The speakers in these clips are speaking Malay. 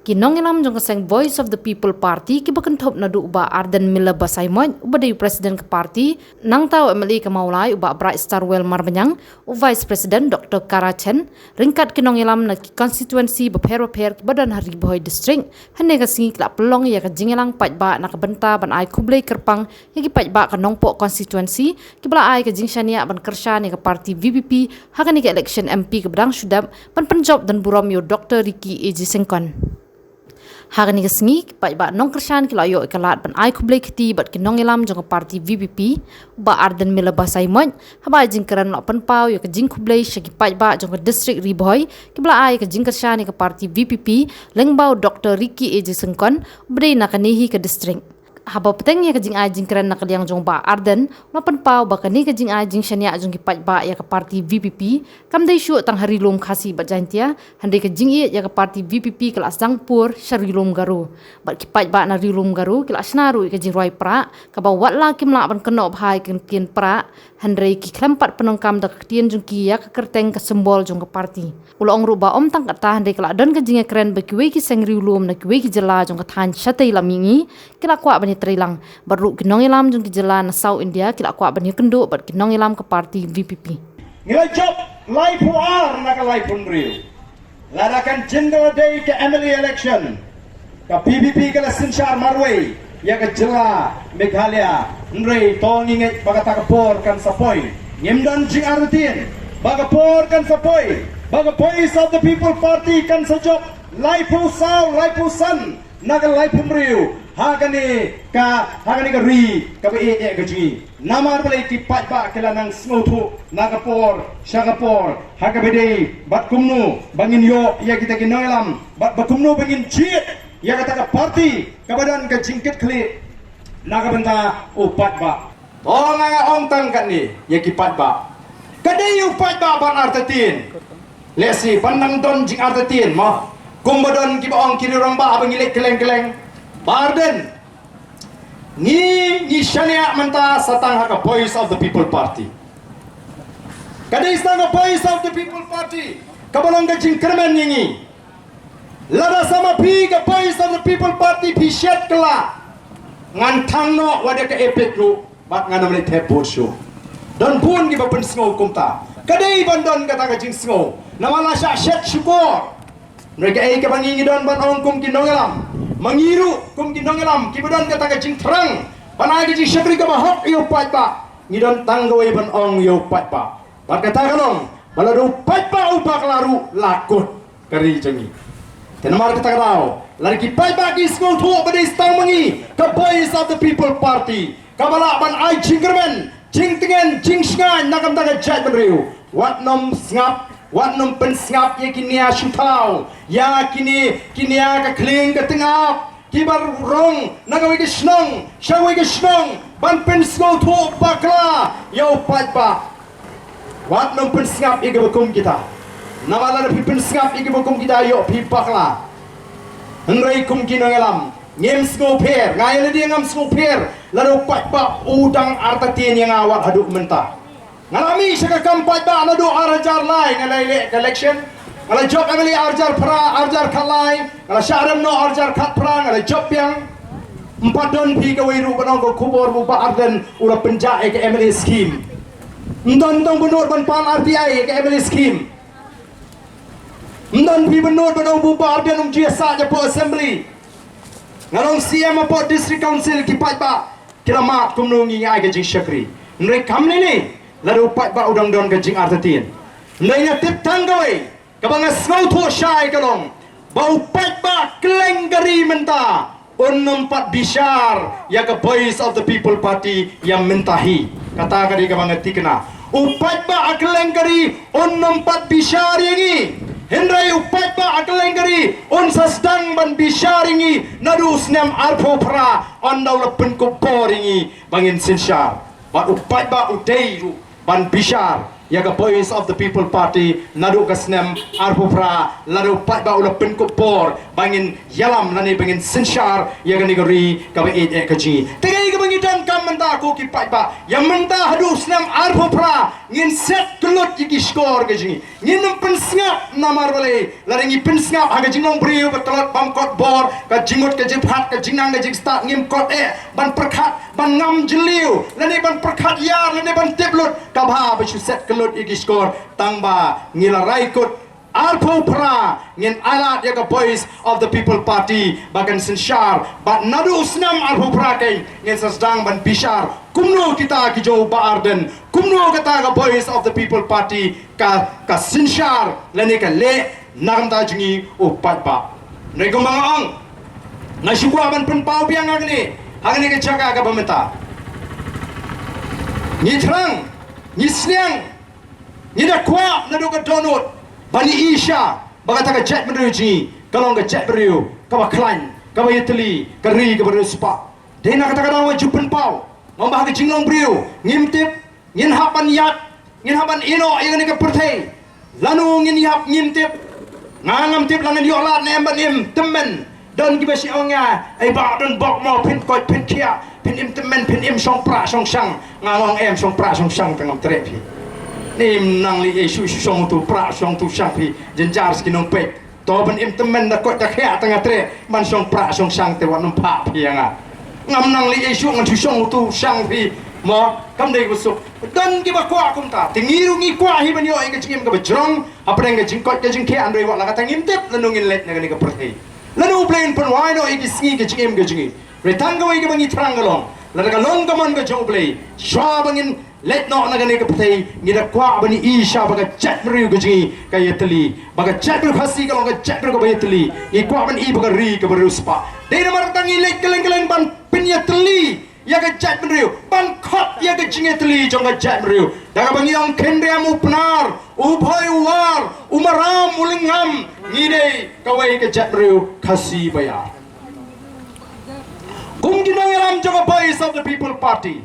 Kinong ilam jong kaseng Voice of the People Party ki bakan thop na du uba Arden Miller Basaimon uba dari Presiden ke parti nang tau MLA ke Maulai uba Bright Starwell Marbanyang u Vice President Dr. Karachen ringkat kinong ilam na ki constituency beper ki badan hari boy district hande ka singi klak pelong ya ka jingelang pajba na ka benta ban ai kublai kerpang ya ki pajba ka nongpo constituency ki bala ai ka jingshania ban kersha ni ka parti VPP hakani ka election MP ke bedang sudap ban penjob dan buram yo Dr. Ricky Eji Sengkon. Hagan ni kesengi pai ba nong kersan kilo ayo ikalat ban ai kublai kiti bat kinong ilam jong parti VPP ba Arden Miller Basaimon haba jing keran lo penpau yo ke jing kublai syaki pai ba jong district Riboy kibla ai ke jing kersan ni ke parti VPP lengbau Dr. Ricky Eji Sengkon beri nak kanihi ke district haba peteng ya ke jing ai jing keran nak liang jong ba Arden lo penpau ba kani ke jing ai jing syania jong ki pai ba ya ke parti VPP kam dai syu tang hari lum khasi bat jantia hande ke jing i ya ke parti VPP kelas Sangpur syari lum garu bat ki pai ba na ri lum garu kelas naru ke jing roi pra ka ba wat la kim la ban keno bhai ken kien pra hande ki klempat penongkam dak tien jong ki ya ke kerteng ke sembol jong ke parti ulong ruba om tang kata hande kala don ke jing keren ba ki we ki seng ri lum na ki we ki jela jong ke than chatai lamingi kila kwa bani terilang baru kinong ilam jong ki jela na South India kila kwa bani kendo bat kinong ilam ke parti VPP ngila job life war naka life unreal ladakan general day ke MLA election ka PPP kala Sinshar Marway ya ke jela Meghalaya nrei tonginget baga takapor kan sapoi ngimdan jing arutien baga por kan sapoi baga Voice of the People Party kan sajok life usau life usan naka life unreal hagani ka ri ka be ka ji namar balai ki pat ba kala nang smotu nagapor shagapor hagabede bat kumnu bangin yo ya kita kinoilam bat bakumnu bangin jit ya kata ka parti ka badan ka jingkit kli nagabenta upat ba nga ong tang kan ni ya ki pat ba kadai upat ba ban artatin lesi panang don jing artatin mo kumbadon ki baong kirurang ba abangilek keleng-keleng Barden ni syania menta satang haka Voice of the People Party kada istanga Voice of the People Party kabalong gajing kermen ngingi lada sama pi ka Voice of the People Party pi shet kala ngantang no wada ka epek lu bat ngana meni tepur show don pun gi bapen sngo kumta kadai bandon kata gajing sngo namala sya shet syukur mereka ai ka bangingi don ban ong kum kinongalam mangiru kum kinongalam kibadan kata gajing terang panai gajing syakri ka bahok yo pat ba ngidon tanggawai ban ong yo pat ba bat kata kalong baladu pat ba ubak laru lakut kari jengi tenamar kata kalao lari ki pat ba ki sko thu bade stang mangi ka Voice of the People Party kabala ban ai jingkermen jing tengen jing sngai nakam taga jai ban riu wat nom ngap wat nom pen ngap ye kinia shutau ya kini kinia ka kling ka tengap kibar rong nagawi ke snong shawi ke snong ban pen sko thu bakla yo pat ba wat nom pen ngap ye ke bakum kita nawala na pen ngap ye ke bakum kita yo pi bakla ngrai kum kinangalam ngem sko per ngai le dia ngam sko per lalu pat ba udang artatin yang awak haduk mentah ngalami syaka kampat ba nadu arjar lai ngalai election ngalai job amili arjar pra arjar kalai ngalai syaram no arjar kat pra ngalai job yang empat don pi ka wiru banong ko kubur bu ba arden ura penjae ke MLA scheme ndon tong benur ban pan RTI ke MLA scheme ndon pi benur banong bu ba arden jesa je po assembly ngalong CM po district council ki pat ba kira mat kumnungi ai ke jing syakri ndre kam ni lalu pat ba udang don gajing artatin nainya tip tanggawai kabanga snau thu syai kalong bau pat ba kleng gari menta pat bishar ya ke Voice of the People Party yang mentahi kata kadi kabanga tikna upat ba kleng gari pat bishar yangi hendrai upat ba kleng gari sasdang ban bishar yangi nadu snam arpo pra ondaw pen ko poringi bangin Sinshar ba upat ba udairu ban bishar ya ka Voice of the People Party nadu kasnem arpopra lalu pat ba ula pen kopor bangin yalam nani bangin Sinshar ya ka nigori ka ba ka ji tegai ka bangin dan senam mentah aku kipat ba. Yang mentah hadu senam arpo pra ngin set kelut iki skor ke jingi. Ngin pensngap namar wale. Laringi pensngap aga jinglong brio betelot bangkot bor ka jingot ke jiphat ka jinang ke jiksta ngim kot ban perkat ban ngam jeliu. Lani ban perkat yar lani ban tiblut kabha besu set kelut iki skor tangba ngilarai kot Arpo pra ngin alat ya boys of the people party bagan sensyar bat nadu senam arpo pra kai ngin sedang ban bishar kumno kita ki jo ba arden kumno kata ga boys of the people party ka sensyar lani ka le nam ta jingi upat ba nei gong bang na shukwa ban pen pau piang agni ke jaga ga pemeta ni terang ni siang ni da kwa nadu ka donut Bani Isha, bagata ka jet menuji, kalau ka jet beriu, ka klan, ka yetli, ka ri ka beriu spa. Dena kata kata wa jupen pau, ngambah ka jinglong beriu, ngimtip, ngin hapan yat, ngin hapan ino yang ni ka pertai. Lanu ngin yap ngimtip, ngangam tip langan yolat nemban im temen. Dan kita si orangnya, ba dan bok mau pin koi pin kia, pin im temen, pin im song pra song sang, ngalong em song pra song sang tengam trepi. Nim nang li isu song tu pra song tu sapi jenjar skinong pek to ban im temen da ko ta khia tengah tre ban song pra song sang te wan pha phianga ngam nang li isu ngan song tu sang phi mo kam dei busuk dan ki ba kwa kum ta tingiru ngi kwa hi ban yo ing chim ka bajrong apre ngi jing ko ka jing khia andrei wa la ka tangim tep lanungin let na ni ka perthei lanu plain pon wai no igi sngi ka chim ka jingi retang ka wi ka bangi trangalong la ka long ka man ka jong play shwa bangin let no nagani ka patay ngida kwa bani Isha baga chat beriu gaji kaya teli baga chat beriu khasi kalau ka chat beriu ka baya teli ngi kwa bani I baga ri ka beriu spa dena martangi let keleng ban pinya teli ya ka chat beriu ban khot ya ka jinge teli jong ka chat beriu daga bangi ong kendriam upnar ubhai war umaram ulingam ngide kawai ka chat beriu khasi baya kum dinangaram jong boys of the people party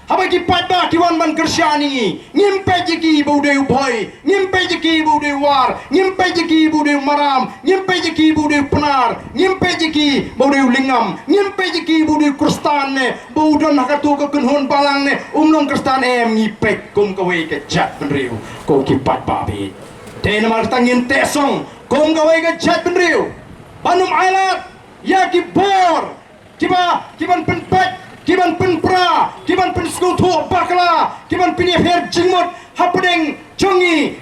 Haba ki padba ki wan man kersyani ngimpe jiki bude ubhoi ngimpe jiki bude war ngimpe jiki bude maram ngimpe jiki bude penar ngimpe jiki bude lingam ngimpe jiki bude kristan ne budon hakatu ka kunhon balang ne umlong kristan em ngipek kum kawe ke jat benriu ko ki padba bi den mar tangin tesong kum kawe ke jat benriu banum alat ya ki bor kiban penpet kiban penpra, kiban penskutu bakla, kiban penyefer jingmut, hapedeng jongi,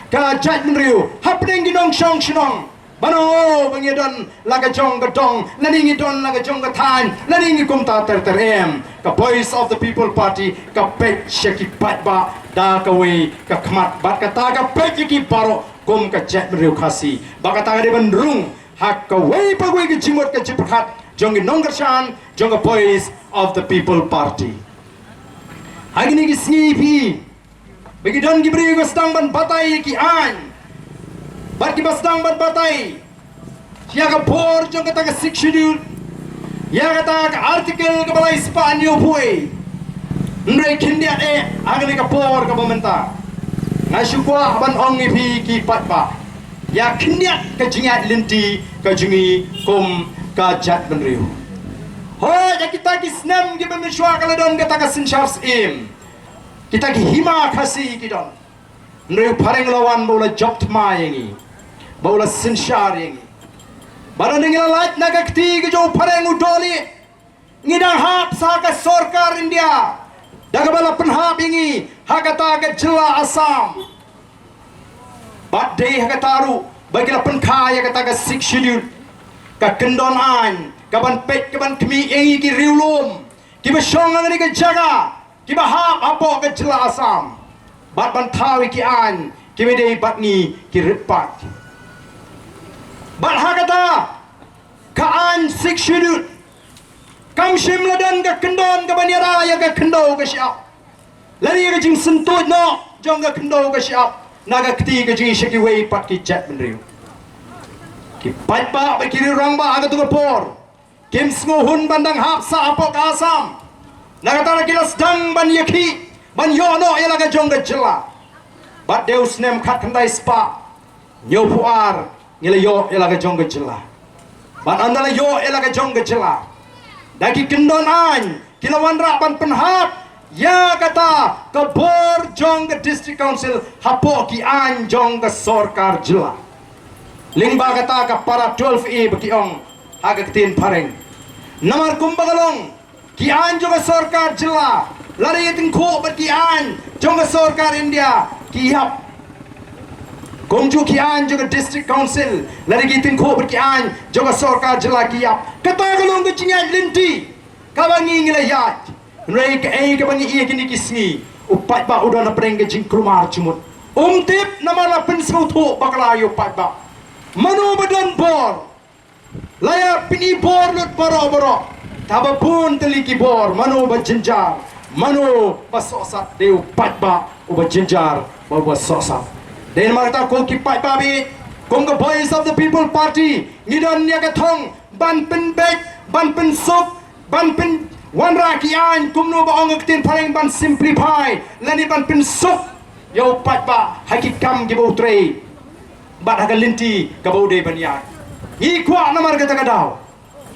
ka jat menriu, hapedeng ginong song sinong. Bano bangidon laga jong gadong, laningi don laga jong gatan, laningi kumta terem. Ka voice of the people party, ka pek syaki patba, da kawe ka kmat bat kata ka pek yaki baro kum ka jat menriu khasi. Bakata ka deban rung, hak kawe pagwe ki jingmut ka jipat. Jongi nonggershan, jonga boys of the people party. Agni ki snipi, bagi don ki beri sedang ban batai ki an, bar ki sedang ban batai. Ya ka bor jonga ta ka six schedule, ya ka artikel ka balai Spanyol pui. Ndai kindia agni ka bor ka pemerintah. Ngasukwa ban ongi pi ki patba. Ya kindia ka jingat linti ka jingi kum ka jat benriu. Hoi ya kita ki senam ki bermishwa kalau don kata ka sinshars im. Kita ki hima khasi ki don. Nriu pareng lawan bola job tma yengi. Bola sinshar yengi. Baru ningila lait naga kti ki jo pareng udoli. Ngidang hap sa ka sorkar India. Daga bala penhap yengi hakata ka jela Assam. Bat day hakataru bagila penkaya kata ka 6 schedule. Ka kendon an, ka ban pet, ka ban kemi engi ki riulum, ki ba shong ngani ka jaga, ki ba hap apo ka jela Assam, bat ban thawi ki an, ki be dei bat ni ki ripat, bat hakata, ka an 6 schedule, kam shim ladan ka kendon ka ban yara ya ka kendo ka siap, lari ka jing sentut no, jong ka kendo ka siap, naga keti ka jing shaki wei pat ki jat benriu. Ki patba ba kiri rang ba aga tuga por kim snguhun bandang hap sa apok Assam nagatara kilas dang ban yaki ban yono ilaga jongga jela bat deus nem khat kandai spa nyo puar ngila yo ilaga jongga jela bat andala yo ilaga jongga jela daki kendon an kilawan ra ban penhat ya kata ke bor jong ke district council hapo ki an jong ke sarkar jila lingba kata ka para 12A bekiong haga tin pareng namar kumbagalong ki an jong ke sarkar jila lari tin ko ki an jong ke sarkar India ki hap Gomju kian juga district council lari gitin ko berkian juga sarkar jela kiap kata galong ke cingat linti kawangi ngilayat rei ke ke bangi ia kini kisni upat ba udah na preng ke jing krumar cumut tip nama la pensau tho bakalayo pat ba manu badan bor laya pini bor lut boro taba pun teliki bor manu bajenjar manu pasosat deu pat ba ubajenjar bawa sosat dan mata kong kipat babi kong ke Voice of the People Party ngidon niya katong ban pen bek ban pen sup ban pen wan rakian kumno ba ang tin paling ban simplify lani ban pen sup yo pat ba hakikam gibo tre bat hagalinti kabau de banyak i kwa namar kata kadaw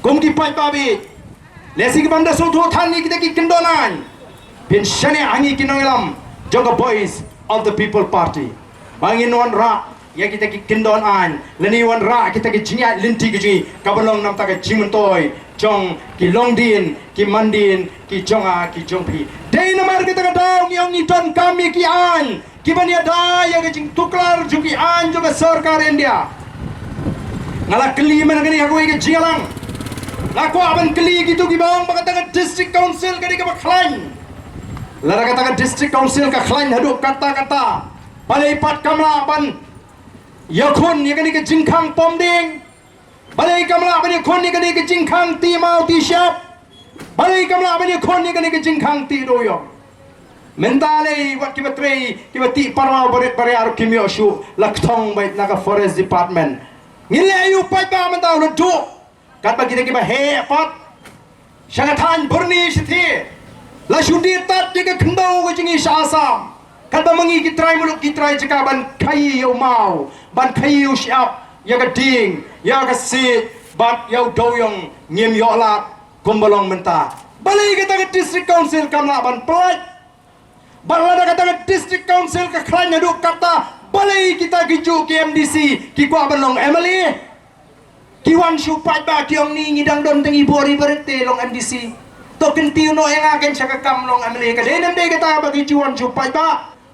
kong kipat babi lesi ke banda soto thani kita ki kendonan pin shane angi kinongilam joga Voice of the People Party bangin wan ra ya kita ki kendon an leni wan ra kita ki jingat linti ki kabalong nam ta ka jimentoy jong ki longdin ki mandin ki jonga ki jongpi dei namar kita ka daw ngiong iton kami ki an ki bania da ya ki jing tuklar juki an juga sarkar India ngala keli man gani aku ki jingalang lako aban keli gitu ki bang bakata ka district council kadi ka bakhlain lara kata ka district council ka khlain haduk kata-kata balai pat kamla ban yakun ya kani ke jingkhang pomding balai kamla ban yakun ya kani ke jingkhang ti mau ti syap balai kamla ban yakun ya kani ke jingkhang ti doyo mentale wat kibatrei kibati parma baret bare ar kimyo shu laktong bait naga forest department ngile ayu pat ba menta lu du kat bagi kita kiba he pat syangathan burni sithi la shudi tat diga khendau ke jingi asam kada mangi kitrai muluk kitrai jika ban kai yo mau ban kai yo siap ya ka ding ya ka sit bat yo doyong ngim yo lat kumbalong menta balai kita ke district council kamla ban plat balada kata ke district council ka khlanya duk kata balai kita giju ke MDC ki kwa ban long Emily ki wan shu pat ba kiong ni ngidang don tengi bori berete long MDC to kentiu no yang akan saka kam long Emily ka denem de kata bagi juan shu pat ba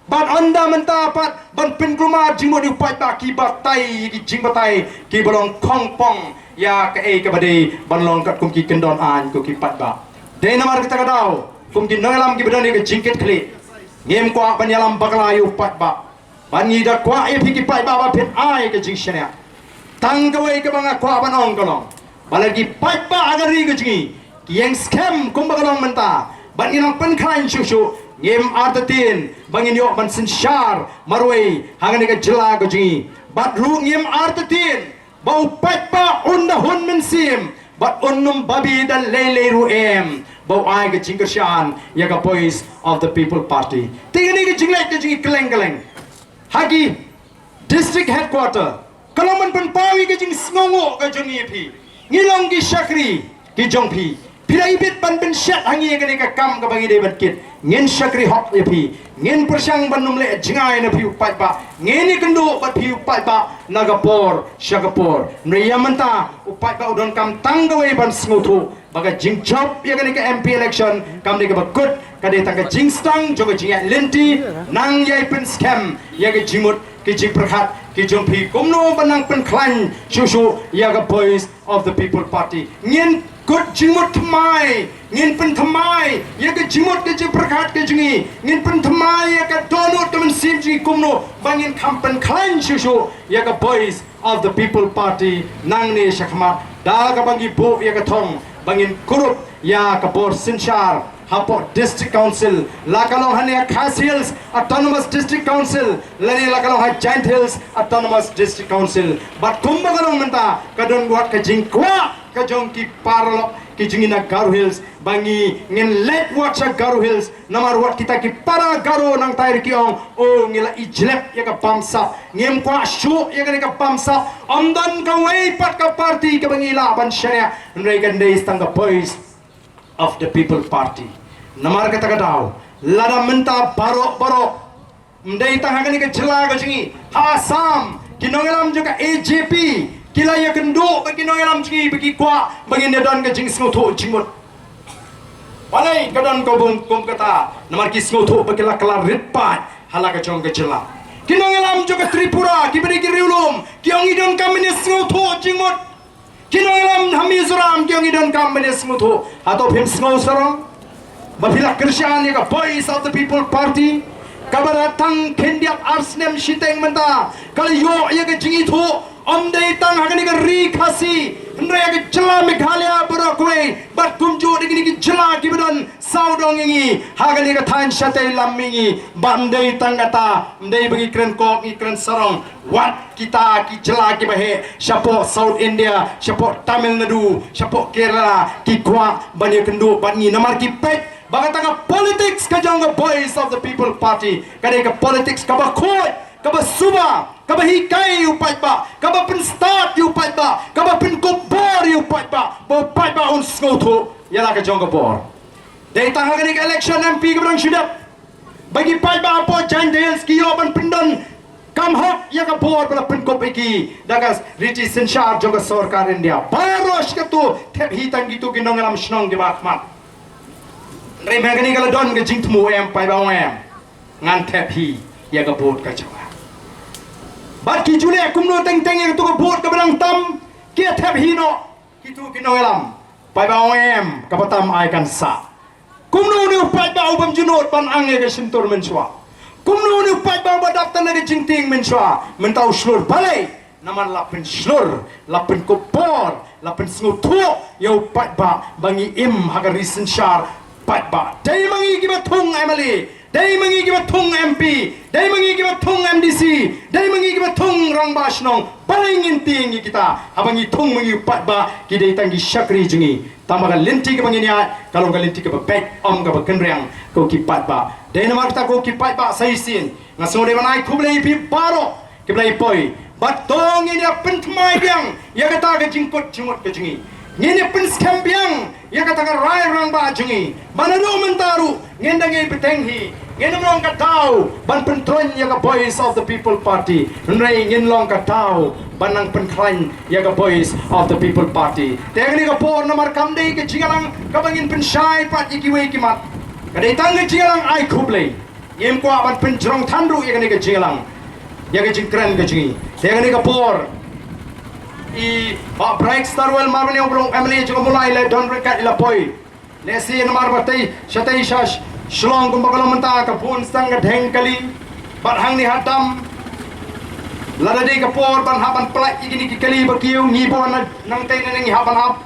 ban anda mentapat ban pengrumah jimo di upai ba ki batai ki jing batai ki balong kongpong ya ke badai ban long kat kum ki kendon an ku ki pat ba de namar kita kadaw kum ki nangalam ki badani ke jingket kli ngem kwa ban yalam baglayu pat ba ban ni da kwa e ki pat ba pet ai ke jing shania tang ka wei ke banga kwa ban ong kolong balagi pat ba agari ke jingi ki yang scam kum bagalong menta ban inang pen khain shushu ngem artatin bangin yo ban sensyar marwei hangani ka jela ko jingi bat ru ngem artatin bau pat ba unda hun mensim bat unnum babi dan lele ru em bau ai ka jingkershan ya ka Voice of the People Party tingani ka jinglek ka jingi keleng hagi district headquarter kalau man pen pawi ka jing sngongo ka jingi pi ngilong ki syakri ki jongpi pira ibit ban ben syat hangi ka ni ka kam ka bangi de batkit ngin syakri hok pi ngin persyang ban numle jingai na pi upat ba ngini kendo bat pi upat ba nagapor syagapor nriyamanta upat ba udon kam tanggawe ban smutu baga jing job ya ka ni ka MP election kam ni ka bakut ka de tang ka jing stang joga jing linti nang yai pen scam ya ka jimut ki jing perkhat ki jompi kumno banang pen klan susu ya ka Voice of the People Party ngin kut jimut thamai ngin pen thamai ya ka jimut ke jing perkhat ke jingi ngin pen thamai ya ka donut temen sim jingi kumno bangin kampen klan susu ya ka Voice of the People Party nang ni syakmat da ka bangi bu ya ka thong bangin kurup ya ka bor sinchar hapo district council lakalong hania Khas Hills Autonomous District Council lani lakalong ha Giant Hills Autonomous District Council bat kumbagalong menta kadon buat ka jingkwa ka jongki parlo ki jingina Garo Hills bangi ngin let wat sa Garo Hills namar wat kita ki para Garo nang tair kiong o ngila ijlep ya ka pamsa ngem kwa shu ya ka pamsa amdan ka way pat ka party ka bangila ban syania nrei kan dei stang ka Voice of the People Party. Namar kata kadau, lada menta barok. Mdai tangan ni ke jela ke jingi. Asam, kinongelam juga AJP. Kila ya genduk bagi kinongelam jingi bagi kuat bagi nedan ke jingi sengoto jingmut. Walai kadan kau bung kata, namar ki sengoto bagi la kelar ritpat halaka jong ke jela. Kinongelam juga Tripura, kiberi kiriulum, kiong idon kami ni sengoto jingmut. Kinongelam hamizuram kiong idon kami ni sengoto atau pim sengoto sarong. Babila Krishan ya Voice of the People Party kabaratang kendiap arsnem shiteng menta kali yo ya ke jingi thu omdei tang hagani ke ri khasi ndre ya ke jela Meghalaya borokwe bat kumju digini ke jela kibadon saudong ingi hagani ke than shatei lammingi bandei tang kata ndei bagi kren kok ni kren sarong wat kita ki jela ki bahe syapo South India syapo Tamil Nadu syapo Kerala ki kwa bani kendu bani namar ki pet Bagatanga politics kajang ke Voice of the People Party. Kadai ke politics kaba khoi, kaba suba, kaba hikai upai ba, kaba pen start upai ba, kaba pen kubor upai ba, upai ba un skoto yala kajang ke bor. Dai tang hagani ke election MP ke berang syidap. Bagi pai ba apa jandel skiyo ban pindon kam hak ya ke bor bala pen kop iki. Dagas Richi Sinshar joga sarkar India. Baros ke tu thep hitang gitu ginong alam snong di bakmat. Rai magani kalau don ke jing temu pai ba ngan tap hi ya ke bot ka jawa bat ki jule kumno teng yang tu ke bot ke belang tam ki tap hi no kitu ki no elam pai ba ka patam ai kan sa kumno ni pai ba ubam junot ban ange ke sintur menswa kumno ni pai ba badap tan ke jing ting menswa mentau slur balai naman lapin slur lapin kopor lapin snutu yo pai ba bangi im haga recent shar Pat ba, dai mangi kiba thung MLA, dai mangi kiba thung MP, dai mangi kiba thung MDC, dai mangi kiba thung rang basnong, paling inti kita, abangi thung mangi pat ba, kidai tangi syakri jengi, tamaga linti ke bangi niat, kalau ka linti ke back om ka kenrang, ko ki pat ba, dai nama kita ko ki pat ba saisin, ngasong de manai kublai pi baro, kiblai poi, bat tong ini pentmai biang, ya kata ke jingkot jingmot ke jengi. Ngene pen scam biang ya kata ka rai rang ba jengi banado mentaru ngendangi petenghi ngene long ka tau ban pen tron ya ka Voice of the People Party nrai ngen long ka tau banang pen klan ya ka Voice of the People Party tegni ka por nomor kamdei ke jingalang ka bangin pen shai pat ikiwe kimat kadai tang ke jingalang ai khublei ngem ko ban pen jrong thandu ya ke jingalang ya ke jingkran ke jingi tegni ka por Bright Starwell marmani obrong MLA juga mulai le don rekat ila poi lesi nomor batai shatai shash shlong kumbakalam menta ka phun stang ka dheng kali bat hang ni hatam ladade ka por ban haban plak igini ki kali bakiu ngi bon nang tai nang haban hap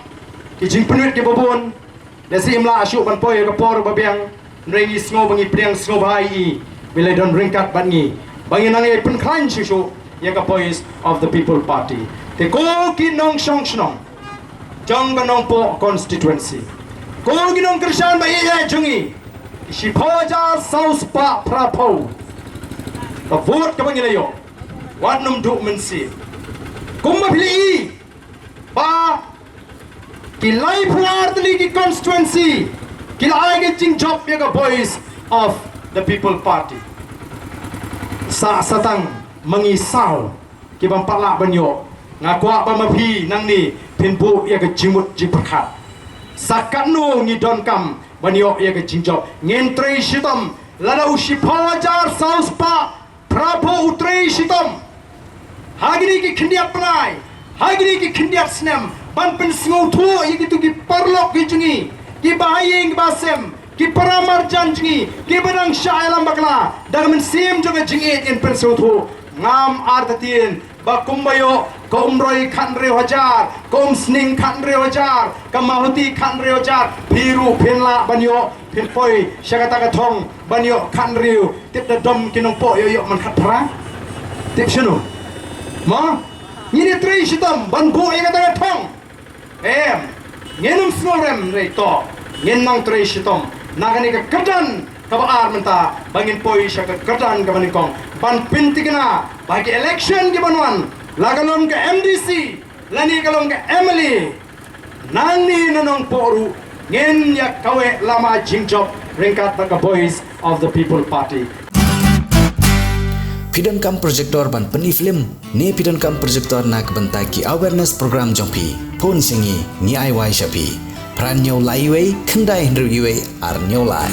ki jing penuit ki babon lesi imla asyuk ban poi ka por babiang rengi sngo bangi priang sngo bai bila don ringkat bangi bangi nang e pen khan shishu ya ka Voice of the People Party te ko ki nong shong shnong jong nong po constituency ko ki nong krishan ba ye jungi si phoja south pa prapo the vote ka bang ilayo wat num du mensi kumma phili ba ki lai phlar tli ki constituency ki lai ke jing job ye ka Voice of the People Party sa satang mengisau ki bang pala banyo ngakwa bamapi nang ni pinpu ya ke jimut jiperkat sakanu ngi don kam banyo ya ke jingjok ngentrei shitom lada ushi pawajar sauspa prapo utrei shitom hagini ki khindiap panai hagini ki khindiap snem ban pen sngo thu ya ki tu ki parlok ki jungi ki bahayeng basem ki paramar janjingi ki berang syailam bakla dalam sim juga jingit in pen sngo thu ngam artatin bakumbayo ko umroi khanre hajar ko sning khanre hajar ka mahuti khanre hajar biru phenla banyo phinpoi shagata ka thong banyo khanriu tip da dom kinong po yo man khatra tip shunu ma ni trei shitam ban bo ya ka thong ngenum snorem re to ngenang trei shitam nagani ka kadan kabaar menta bangin poi sya ka kadan ka banikong ban pintigna bagi election ki banwan lagalon ke MDC lani kalong ke MLA nani nanong poru Ngin ya kawe lama jingjob ringkat the voice of the people party. Pidon kam projector ban peni film ne pidon kam projector nak bentaki awareness program jompi pon singi ni ai wai shapi pran nyau lai wei kendai hendru ar nyau lai.